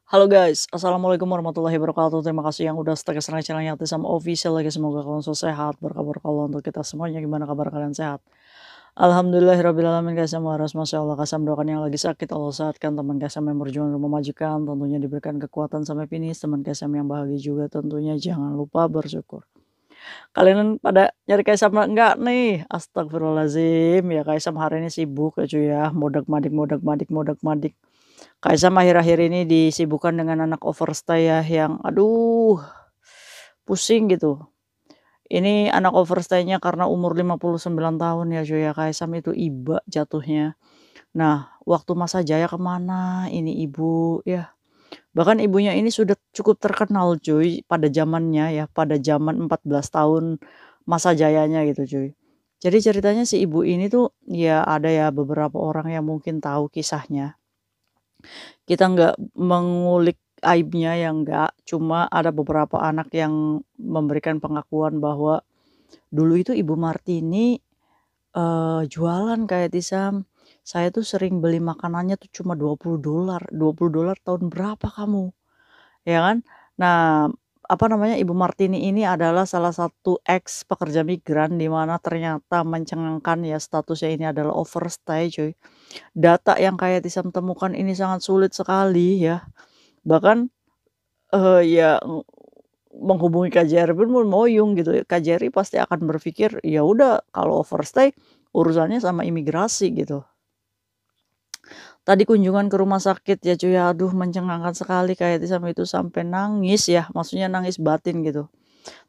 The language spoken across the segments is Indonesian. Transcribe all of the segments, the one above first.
Halo guys, assalamualaikum warahmatullahi wabarakatuh. Terima kasih yang udah stay kesana channelnya Sama Official lagi. Semoga kalian selalu sehat, berkabar kalau untuk kita semuanya. Gimana kabar kalian sehat? Alhamdulillahirrabbilalamin guys. Sama harus masya Allah kasih doakan yang lagi sakit Allah sehatkan, teman guys yang berjuang dan memajukan tentunya diberikan kekuatan sampai finish. Teman guys yang bahagia juga tentunya jangan lupa bersyukur. Kalian pada nyari Kaisam enggak nih? Astagfirullahaladzim ya, Kaisam hari ini sibuk ya cuy ya, modak-madik. Kaisam akhir-akhir ini disibukkan dengan anak overstay ya, yang aduh pusing gitu. Ini anak overstay-nya karena umur 59 tahun ya cuy ya, Kaisam itu iba jatuhnya. Nah, waktu masa jaya kemana ini ibu ya. Bahkan ibunya ini sudah cukup terkenal cuy pada zamannya ya, pada zaman 14 tahun masa jayanya gitu cuy. Jadi ceritanya si ibu ini tuh ya ada ya beberapa orang yang mungkin tahu kisahnya. Kita nggak mengulik aibnya ya enggak, cuma ada beberapa anak yang memberikan pengakuan bahwa dulu itu Ibu Martini, jualan kayak Tisam. Saya tuh sering beli makanannya tuh cuma $20. $20 tahun berapa kamu? Ya kan? Nah, apa namanya, Ibu Martini ini adalah salah satu ex pekerja migran di mana ternyata mencengangkan ya statusnya ini adalah overstay cuy. Data yang kayak Tisam temukan ini sangat sulit sekali ya. Bahkan, ya menghubungi KJRI pun moyung gitu ya. KJRI pasti akan berpikir, ya udah kalau overstay urusannya sama imigrasi gitu. Tadi kunjungan ke rumah sakit ya cuy, aduh mencengangkan sekali kayak itu sampai nangis ya, maksudnya nangis batin gitu.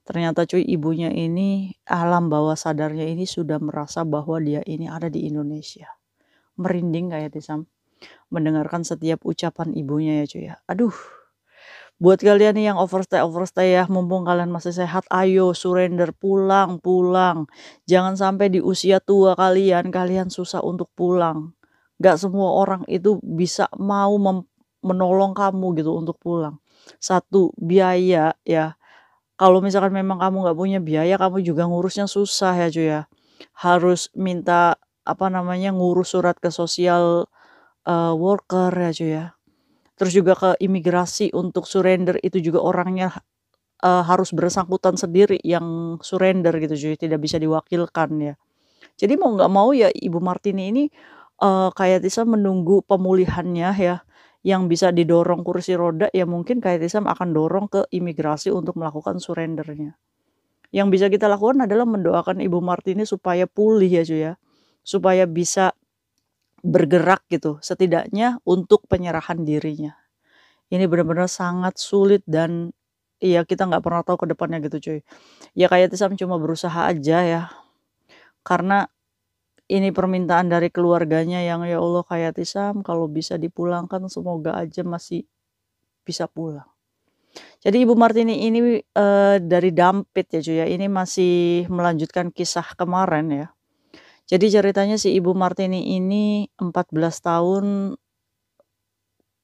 Ternyata cuy ibunya ini alam bawah sadarnya ini sudah merasa bahwa dia ini ada di Indonesia. Merinding kayak Tisam mendengarkan setiap ucapan ibunya ya cuy ya. Aduh, buat kalian nih yang overstay ya, mumpung kalian masih sehat, ayo surrender, pulang. Jangan sampai di usia tua kalian susah untuk pulang. Gak semua orang itu bisa mau menolong kamu gitu untuk pulang. Satu, biaya ya. Kalau misalkan memang kamu nggak punya biaya, kamu juga ngurusnya susah ya cuy ya. Harus minta apa namanya ngurus surat ke sosial worker ya cuy ya. Terus juga ke imigrasi untuk surrender itu juga orangnya, harus bersangkutan sendiri yang surrender gitu cuy, tidak bisa diwakilkan ya. Jadi mau nggak mau ya Ibu Martini ini, kayak Tisa menunggu pemulihannya ya, yang bisa didorong kursi roda ya mungkin kayak Tisa akan dorong ke imigrasi untuk melakukan surrendernya. Yang bisa kita lakukan adalah mendoakan Ibu Martini supaya pulih ya cuy ya, supaya bisa bergerak gitu, setidaknya untuk penyerahan dirinya. Ini benar-benar sangat sulit dan iya kita nggak pernah tahu ke depannya gitu cuy. Ya kayak Tisam cuma berusaha aja ya, karena ini permintaan dari keluarganya yang ya Allah kayak Tisam kalau bisa dipulangkan semoga aja masih bisa pulang. Jadi Ibu Martini ini, dari Dampit ya cuy ya, ini masih melanjutkan kisah kemarin ya. Jadi ceritanya si Ibu Martini ini 14 tahun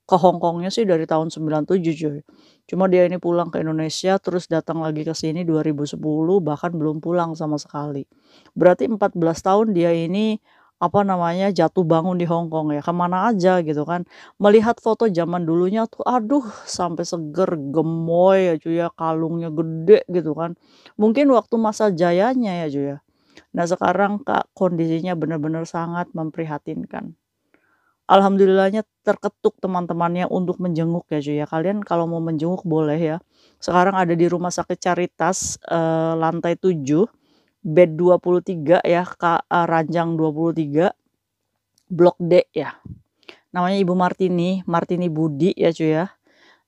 ke Hong Kongnya sih dari tahun 97 cuy. Cuma dia ini pulang ke Indonesia terus datang lagi ke sini 2010 bahkan belum pulang sama sekali. Berarti 14 tahun dia ini apa namanya jatuh bangun di Hong Kong ya, kemana aja gitu kan. Melihat foto zaman dulunya tuh aduh sampai seger, gemoy ya cuy ya, kalungnya gede gitu kan. Mungkin waktu masa jayanya ya cuy ya. Nah sekarang Kak kondisinya benar-benar sangat memprihatinkan. Alhamdulillahnya terketuk teman-temannya untuk menjenguk ya cuy ya. Kalian kalau mau menjenguk boleh ya. Sekarang ada di Rumah Sakit Caritas, lantai 7, bed 23 ya, ranjang 23, blok D ya. Namanya Ibu Martini, Martini Budi ya cuy ya.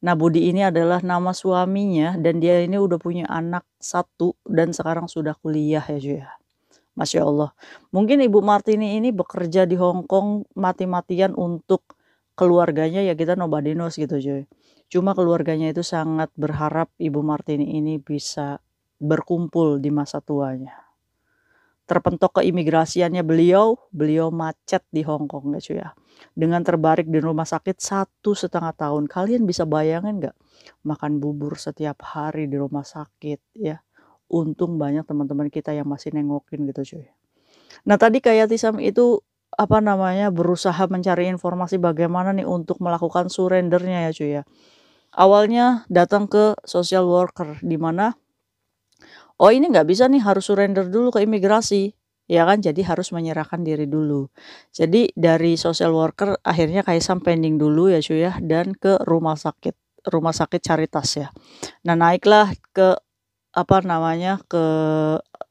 Nah Budi ini adalah nama suaminya dan dia ini udah punya anak satu dan sekarang sudah kuliah ya cuy ya. Masya Allah. Mungkin Ibu Martini ini bekerja di Hong Kong mati-matian untuk keluarganya ya kita nobody knows gitu cuy. Cuma keluarganya itu sangat berharap Ibu Martini ini bisa berkumpul di masa tuanya. Terpentok keimigrasiannya beliau macet di Hong Kong ya cuy ya. Dengan terbaring di rumah sakit 1,5 tahun. Kalian bisa bayangin nggak? Makan bubur setiap hari di rumah sakit ya. Untung banyak teman-teman kita yang masih nengokin gitu cuy. Nah tadi kayak Tisam itu, apa namanya, berusaha mencari informasi bagaimana nih untuk melakukan surrendernya ya cuy ya. Awalnya datang ke social worker, di mana, oh ini nggak bisa nih, harus surrender dulu ke imigrasi, ya kan, jadi harus menyerahkan diri dulu. Jadi dari social worker akhirnya Kaisang pending dulu ya cuy ya, dan ke rumah sakit Caritas ya. Nah naiklah ke, apa namanya, ke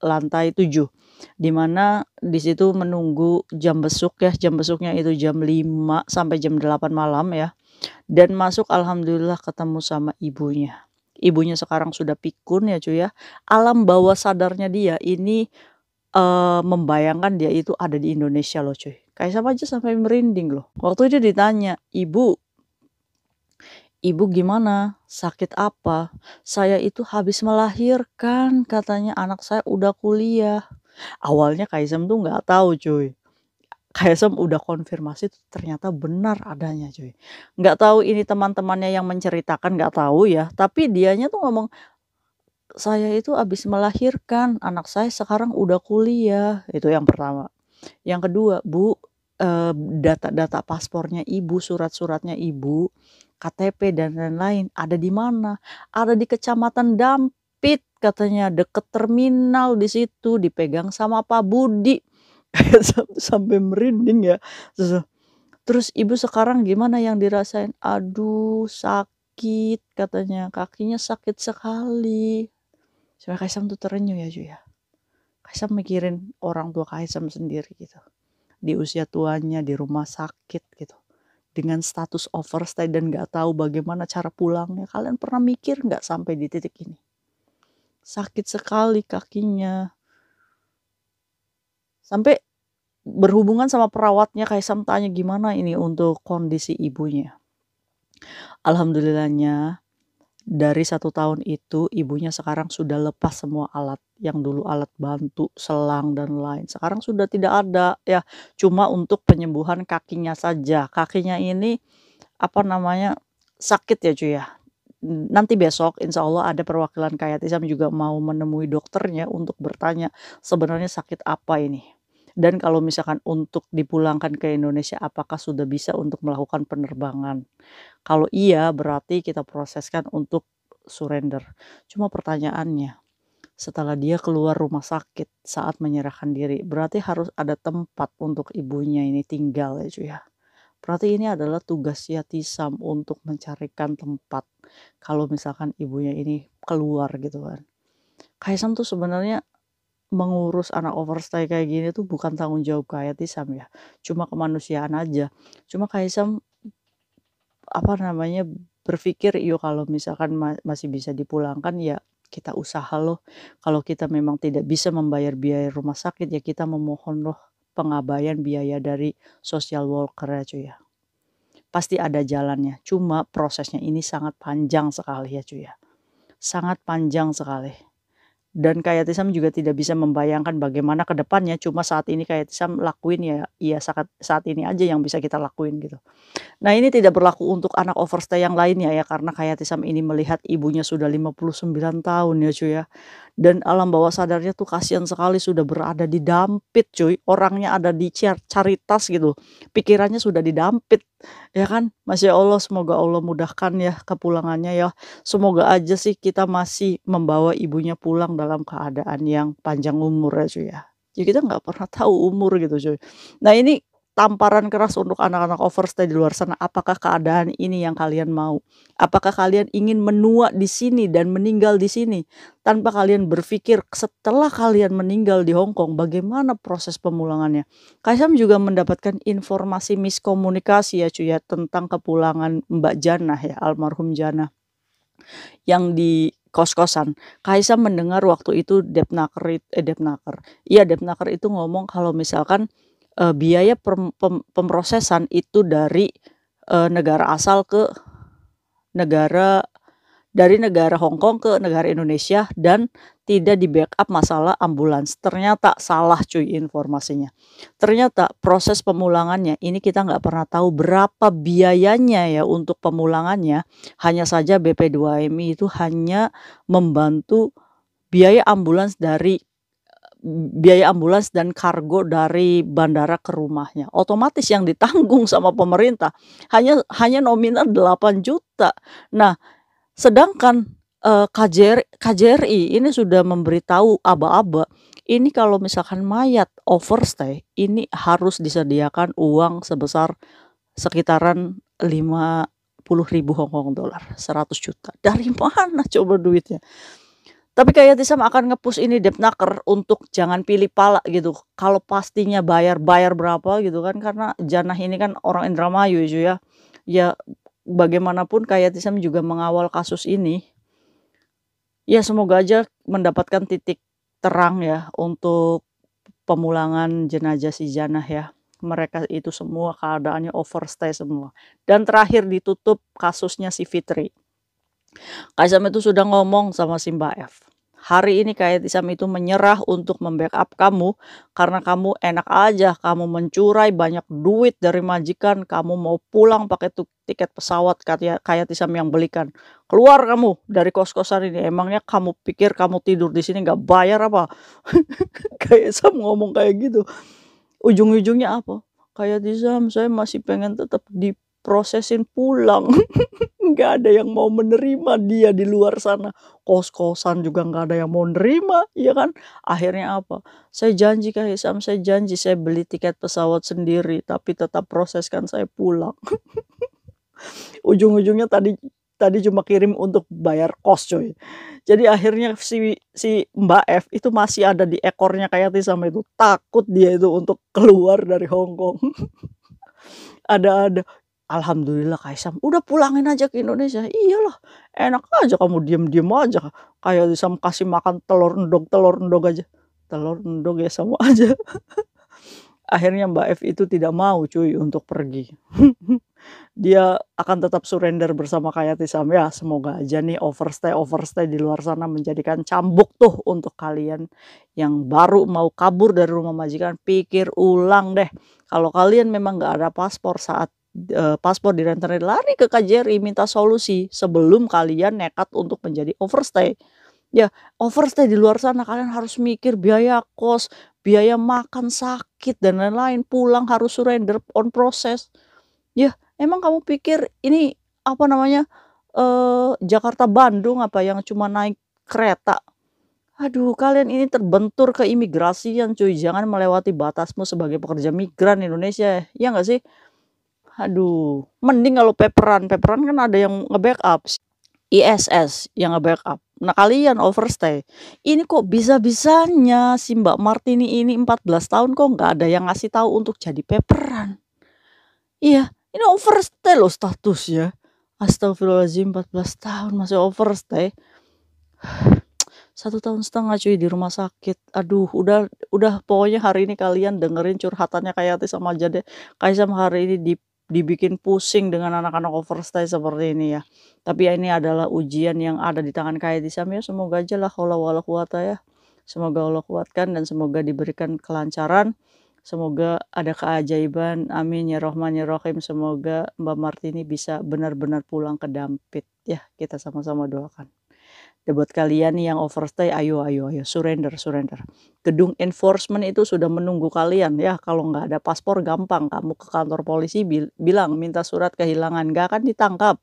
lantai 7, di mana di situ menunggu jam besuk ya, jam besuknya itu jam 5 sampai jam 8 malam ya, dan masuk alhamdulillah ketemu sama ibunya. Ibunya sekarang sudah pikun ya cuy ya, alam bawah sadarnya dia ini, membayangkan dia itu ada di Indonesia loh cuy. Kaisang aja sampai merinding loh. Waktu itu ditanya, "Ibu gimana? Sakit apa?" "Saya itu habis melahirkan," katanya, "anak saya udah kuliah." Awalnya Kaisang tuh nggak tahu cuy. Kaisang udah konfirmasi ternyata benar adanya cuy. Nggak tahu ini teman-temannya yang menceritakan, nggak tahu ya, tapi dianya tuh ngomong, "Saya itu habis melahirkan, anak saya sekarang udah kuliah." Itu yang pertama. Yang kedua, "Bu, data-data paspornya Ibu, surat-suratnya Ibu, KTP dan lain-lain ada di mana?" "Ada di Kecamatan Dampit," katanya, "deket terminal di situ, dipegang sama Pak Budi." Kayak sampai merinding ya. Terus, "Ibu sekarang gimana yang dirasain?" "Aduh sakit," katanya, "kakinya sakit sekali." Sampai Kaisang tuh terenyuh ya cuy ya. Kaisang mikirin orang tua Kaisang sendiri gitu. Di usia tuanya, di rumah sakit gitu. Dengan status overstay dan nggak tahu bagaimana cara pulangnya. Kalian pernah mikir nggak sampai di titik ini? Sakit sekali kakinya. Sampai berhubungan sama perawatnya, Kaisang tanya gimana ini untuk kondisi ibunya. Alhamdulillahnya dari 1 tahun itu ibunya sekarang sudah lepas semua alat, yang dulu alat bantu, selang dan lain, sekarang sudah tidak ada ya, cuma untuk penyembuhan kakinya saja. Kakinya ini, apa namanya, sakit ya cuy ya. Nanti besok insya Allah ada perwakilan Kayatisam juga mau menemui dokternya untuk bertanya sebenarnya sakit apa ini. Dan kalau misalkan untuk dipulangkan ke Indonesia apakah sudah bisa untuk melakukan penerbangan. Kalau iya berarti kita proseskan untuk surrender. Cuma pertanyaannya, setelah dia keluar rumah sakit saat menyerahkan diri, berarti harus ada tempat untuk ibunya ini tinggal ya cuy ya. Berarti ini adalah tugas Yatisam untuk mencarikan tempat kalau misalkan ibunya ini keluar gitu kan. Kaisang tuh sebenarnya mengurus anak overstay kayak gini tuh bukan tanggung jawab Yatisam ya, cuma kemanusiaan aja. Cuma Kaisang, apa namanya, berpikir, "Yo kalau misalkan masih bisa dipulangkan ya kita usaha loh. Kalau kita memang tidak bisa membayar biaya rumah sakit ya kita memohon loh pengabaian biaya dari social worker ya cuy ya." Pasti ada jalannya, cuma prosesnya ini sangat panjang sekali ya cuy ya, sangat panjang sekali. Dan Kayatisam juga tidak bisa membayangkan bagaimana ke depannya, cuma saat ini Kayatisam lakuin ya saat ini aja yang bisa kita lakuin gitu. Nah ini tidak berlaku untuk anak overstay yang lainnya ya, karena Kayatisam ini melihat ibunya sudah 59 tahun ya cuy ya. Dan alam bawah sadarnya tuh kasihan sekali sudah berada di Dampit cuy, orangnya ada di Caritas gitu, pikirannya sudah di Dampit, ya kan. Masya Allah, semoga Allah mudahkan ya kepulangannya ya. Semoga aja sih kita masih membawa ibunya pulang dalam keadaan yang panjang umur ya cuy ya. Ya kita nggak pernah tahu umur gitu cuy. Nah ini tamparan keras untuk anak-anak overstay di luar sana, apakah keadaan ini yang kalian mau? Apakah kalian ingin menua di sini dan meninggal di sini? Tanpa kalian berpikir setelah kalian meninggal di Hong Kong bagaimana proses pemulangannya. Kaisam juga mendapatkan informasi miskomunikasi ya cuy ya tentang kepulangan Mbak Janah ya, almarhum Janah yang di kos-kosan. Kaisam mendengar waktu itu Depnaker itu ngomong kalau misalkan biaya pemrosesan itu dari negara asal ke negara dari negara Hong Kong ke negara Indonesia dan tidak di-backup masalah ambulans. Ternyata salah cuy informasinya. Ternyata proses pemulangannya ini kita nggak pernah tahu berapa biayanya ya untuk pemulangannya. Hanya saja BP2MI itu hanya membantu biaya ambulans dan kargo dari bandara ke rumahnya. Otomatis yang ditanggung sama pemerintah hanya nominal 8 juta. Nah, Sedangkan, KJRI ini sudah memberitahu aba-aba, ini kalau misalkan mayat overstay, ini harus disediakan uang sebesar sekitaran 50.000 Hong Kong dollar, 100 juta. Dari mana coba duitnya? Tapi kayak Tisam akan nge-push ini Depnaker untuk jangan pilih pala gitu. Kalau pastinya bayar, bayar berapa gitu kan. Karena Janah ini kan orang Indramayu ya. Ya bagaimanapun kayak Tisam juga mengawal kasus ini. Ya semoga aja mendapatkan titik terang ya untuk pemulangan jenazah si Janah ya. Mereka itu semua keadaannya overstay semua. Dan terakhir ditutup kasusnya si Fitri. Kaisam itu sudah ngomong sama si Mbak F. Hari ini kayak Tisam itu menyerah untuk membackup kamu karena kamu enak aja, kamu mencurai banyak duit dari majikan, kamu mau pulang pakai tiket pesawat kayak Tisam yang belikan. Keluar kamu dari kos-kosan ini. Emangnya kamu pikir kamu tidur di sini nggak bayar apa? Kayak Tisam ngomong kayak gitu. Ujung-ujungnya apa? Kayak Tisam, saya masih pengen tetap diprosesin pulang. Nggak ada yang mau menerima dia di luar sana. Kos-kosan juga nggak ada yang mau nerima, ya kan? Akhirnya apa? Saya janji Kak Hisam, saya janji saya beli tiket pesawat sendiri, tapi tetap proseskan saya pulang. Ujung-ujungnya tadi cuma kirim untuk bayar kos coy. Jadi akhirnya si Mbak F itu masih ada di ekornya kayak Tisam itu. Takut dia itu untuk keluar dari Hong Kong. Ada. Alhamdulillah Kaisam, udah pulangin aja ke Indonesia. Iyalah, enak aja kamu diem-diem aja. Kayak Kaisam kasih makan telur endog aja. Telur endog ya sama aja. Akhirnya Mbak F itu tidak mau cuy untuk pergi. Dia akan tetap surrender bersama Kayatisam ya. Semoga aja nih overstay di luar sana menjadikan cambuk tuh untuk kalian yang baru mau kabur dari rumah majikan. Pikir ulang deh. Kalau kalian memang nggak ada paspor saat paspor direntenir, lari ke KJRI minta solusi sebelum kalian nekat untuk menjadi overstay. Ya, overstay di luar sana kalian harus mikir biaya kos, biaya makan, sakit dan lain-lain. Pulang harus surrender on proses. Ya, emang kamu pikir ini apa namanya Jakarta Bandung apa yang cuma naik kereta? Aduh, kalian ini terbentur ke imigrasian cuy. Jangan melewati batasmu sebagai pekerja migran Indonesia. Ya nggak sih? Aduh, mending kalau paperan kan ada yang nge-backup. ISS yang nge-backup. Nah, kalian overstay. Ini kok bisa-bisanya si Mbak Martini ini 14 tahun kok nggak ada yang ngasih tahu untuk jadi paperan. Iya, ini overstay loh statusnya. Astagfirullahaladzim, 14 tahun masih overstay. 1,5 tahun cuy di rumah sakit. Aduh, udah pokoknya hari ini kalian dengerin curhatannya kayak sama aja deh. Kayak sama hari ini dibikin pusing dengan anak-anak overstay seperti ini ya. Tapi ya ini adalah ujian yang ada di tangan kayak Tisam ya. Semoga aja lah haula wala quwata ya. Semoga Allah kuatkan dan semoga diberikan kelancaran. Semoga ada keajaiban. Amin ya Rahman ya Rahim. Semoga Mbak Martini bisa benar-benar pulang ke Dampit ya. Kita sama-sama doakan. Dan buat kalian nih yang overstay, ayo surrender. Gedung enforcement itu sudah menunggu kalian ya. Kalau nggak ada paspor gampang, kamu ke kantor polisi bilang minta surat kehilangan, nggak akan ditangkap.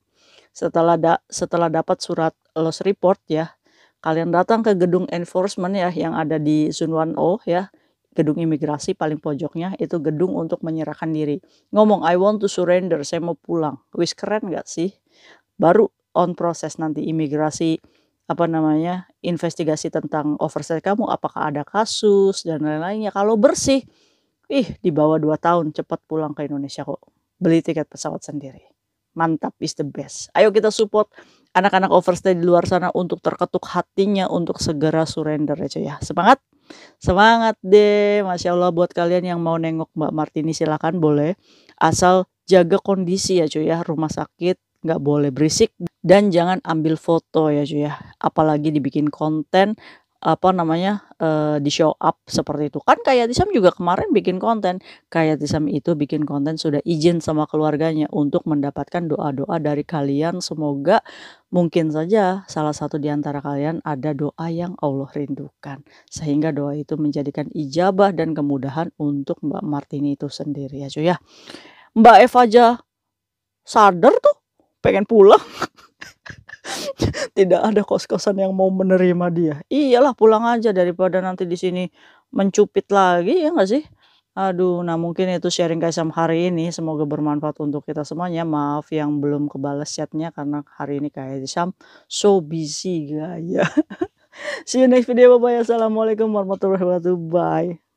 Setelah dapat surat loss report ya, kalian datang ke gedung enforcement ya yang ada di Zone 1O ya. Gedung imigrasi paling pojoknya itu gedung untuk menyerahkan diri. Ngomong I want to surrender, saya mau pulang. Wis keren nggak sih? Baru on proses nanti imigrasi investigasi tentang overstay kamu, apakah ada kasus dan lain-lainnya. Kalau bersih, di bawah 2 tahun cepat pulang ke Indonesia kok. Beli tiket pesawat sendiri. Mantap, is the best. Ayo kita support anak-anak overstay di luar sana untuk terketuk hatinya untuk segera surrender ya cuy ya. Semangat deh. Masya Allah buat kalian yang mau nengok Mbak Martini silakan boleh. Asal jaga kondisi ya cuy ya, rumah sakit nggak boleh berisik dan jangan ambil foto ya cuy ya, apalagi dibikin konten di show up seperti itu kan. Kayak Tisam juga kemarin bikin konten, kayak Tisam itu bikin konten sudah izin sama keluarganya untuk mendapatkan doa-doa dari kalian. Semoga mungkin saja salah satu di antara kalian ada doa yang Allah rindukan sehingga doa itu menjadikan ijabah dan kemudahan untuk Mbak Martini itu sendiri ya cuy ya. Mbak Eva aja sadar tuh pengen pulang. Tidak ada kos-kosan yang mau menerima dia. Iyalah pulang aja daripada nanti di sini mencupit lagi, ya nggak sih? Aduh, nah mungkin itu sharing Kaisam hari ini, semoga bermanfaat untuk kita semuanya. Maaf yang belum kebalas chatnya karena hari ini Kaisam so busy, guys. See you next video, bye-bye. Assalamualaikum warahmatullahi wabarakatuh, bye.